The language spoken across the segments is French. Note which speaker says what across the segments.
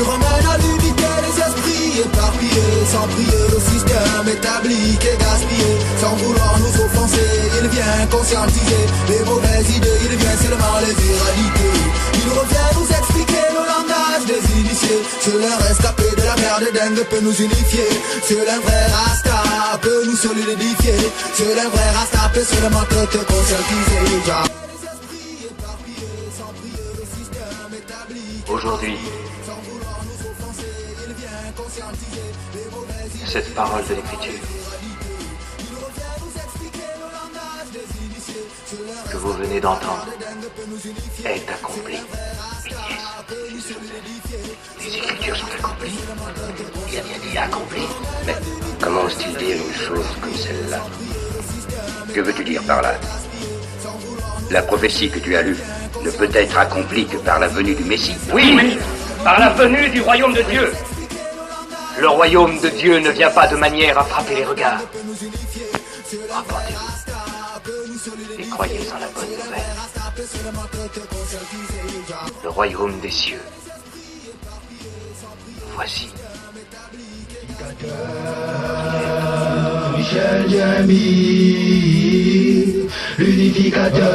Speaker 1: Il ramène à l'unité les esprits éparpillés. Sans prier le système établi qui est gaspillé. Sans vouloir nous offenser, il vient conscientiser les mauvaises idées, il vient seulement les éradiquer. Il revient nous expliquer le langage des initiés. Seul un rescapé de la merde dingue peut nous unifier. Seul un vrai rasta peut nous solidifier. Seul un vrai rasta peut seulement te conscientiser.
Speaker 2: Aujourd'hui, cette parole de l'Écriture que vous venez d'entendre est accomplie. Les Écritures sont accomplies. Il a bien dit accompli.
Speaker 3: Mais comment ose-t-il dire une chose comme celle-là? Que veux-tu dire par là? La prophétie que tu as lue ne peut être accomplie que par la venue du Messie.
Speaker 2: Oui, mais par la venue du royaume de Dieu. Le royaume de Dieu ne vient pas de manière à frapper les regards. Rapportez-vous et croyez en la bonne nouvelle. Le royaume des cieux. Voici.
Speaker 4: Michel Diamy, l'unificateur,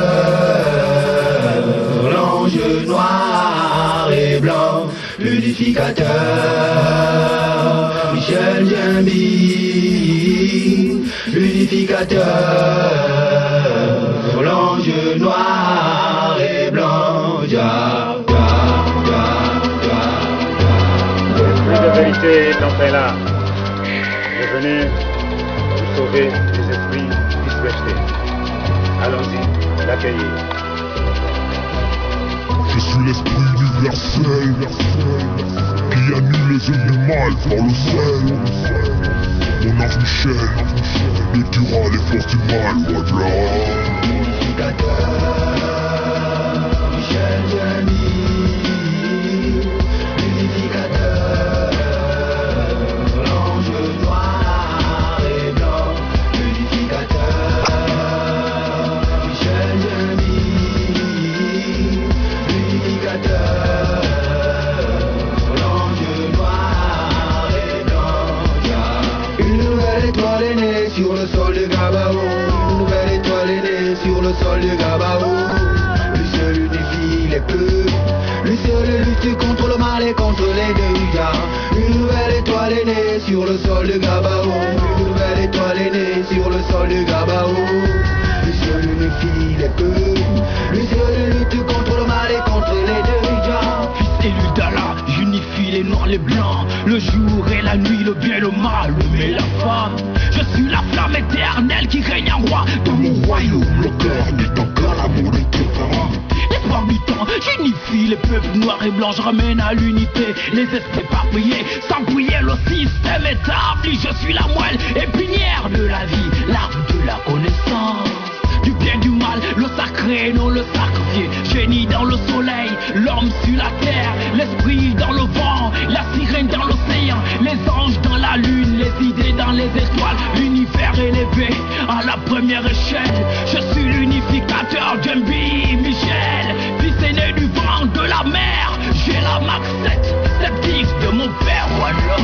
Speaker 4: l'ange noir et blanc, l'unificateur. Michel Diamy, l'unificateur, l'ange noir et blanc.
Speaker 5: L'esprit de vérité est enfin là. Il est venu pour sauver les esprits dispersés. Allons-y, l'accueillir.
Speaker 6: Je suis l'esprit universel qui annule les œuvres du mal par le sel. Mon ange Michel détruira les forces du mal, roi blanc.
Speaker 4: Michel Diamy, l'unificateur, l'ange noir et blanc, l'unificateur. Michel Diamy, l'unificateur, l'ange noir et blanc. Une nouvelle étoile est née sur le sol de Gabaon. Une nouvelle étoile est née sur le sol de Gabaon. Lui seul unifie les peuples. Lui seul lutte contre le mal et contre les dégâts. Une nouvelle étoile est née sur le sol de Gabaon. Une nouvelle étoile est née sur le sol de Gabaon. Lui seul unifie les peuples. Lui seul lutte contre le mal et contre les dégâts.
Speaker 7: Fils élu d'Allah, j'unifie les noirs, les blancs. Le jour et la nuit, le bien, le mal, l'homme et la femme. Je suis la flamme éternelle qui règne en roi. Dans mon royaume, le cœur n'est encore l'amour de tes parents. Les habitants, j'unifie les peuples noirs et blancs. Je ramène à l'unité les esprits éparpillés. Sans prier, le système établi. Je suis la moelle épinière de la vie, l'arbre de la connaissance. Du bien, du mal, le sacré, non le sacrifié. Génie dans le soleil, l'homme sur la terre. L'esprit dans le vent, la sirène dans l'océan. Les anges dans la lune, les idées dans les étoiles. L'univers élevé à la première échelle. Je suis l'unificateur, Diamy Michel. Fils aîné du vent, de la mer. J'ai la Max 7, sceptique de mon père, voilà.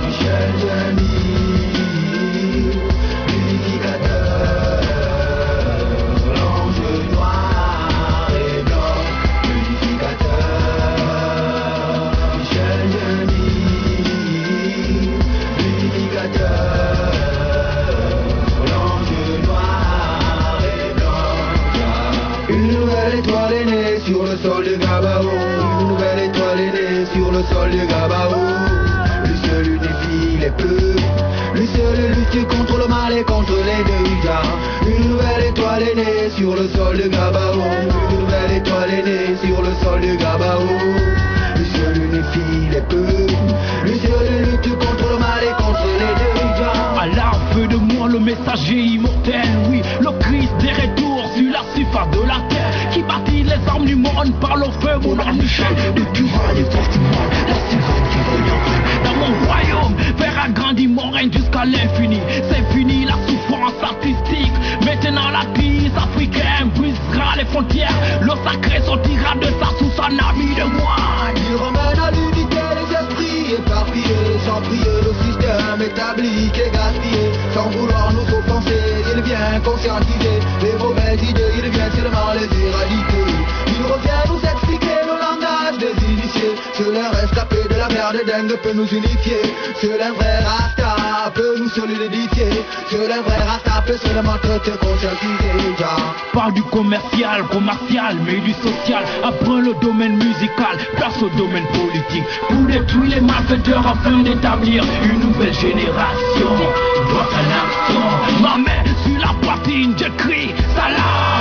Speaker 4: Michel Diamy, sur le sol de Gabaon. Une nouvelle étoile est née sur le sol de Gabaon. Lui seul unifie les peuples. Lui seul lutte contre le mal et contre les dégâts. Une nouvelle étoile est née sur le sol de Gabaon. Une nouvelle étoile est née sur le sol de Gabaon. Lui seul unifie les peuples. Lui seul lutte contre le mal et contre les dégâts.
Speaker 7: Allah fait de moi le messager immortel. Oui, le Christ des retours sur la surface de la terre. Qui bâtit les armes du monde par le feu, mon ange Michel. Détruira les forces du mal, la sirène qui règne dans mon royaume. Faire agrandir mon règne jusqu'à l'infini. C'est fini la souffrance artistique. Maintenant la crise africaine brisera les frontières. Le sacré sortira de sa sous son ami de moi.
Speaker 1: métablique et gaspillé. Sans vouloir nous offenser, il vient conscientiser les mauvaises idées, il vient seulement les éradiquer. Il revient nous expliquer le langage des initiés. Seul un rescapé de la merde dingue peut nous unifier. Seul un vrai rasta peut nous solidifier. Seul un vrai rasta peut seulement te conscientiser.
Speaker 7: Pas du commercial, mais du social. Apprends le domaine musical, place au domaine politique. Pour détruire les malfaiteurs afin d'établir une nouvelle génération. Doit à l'action, ma main sur la poitrine, je crie salam.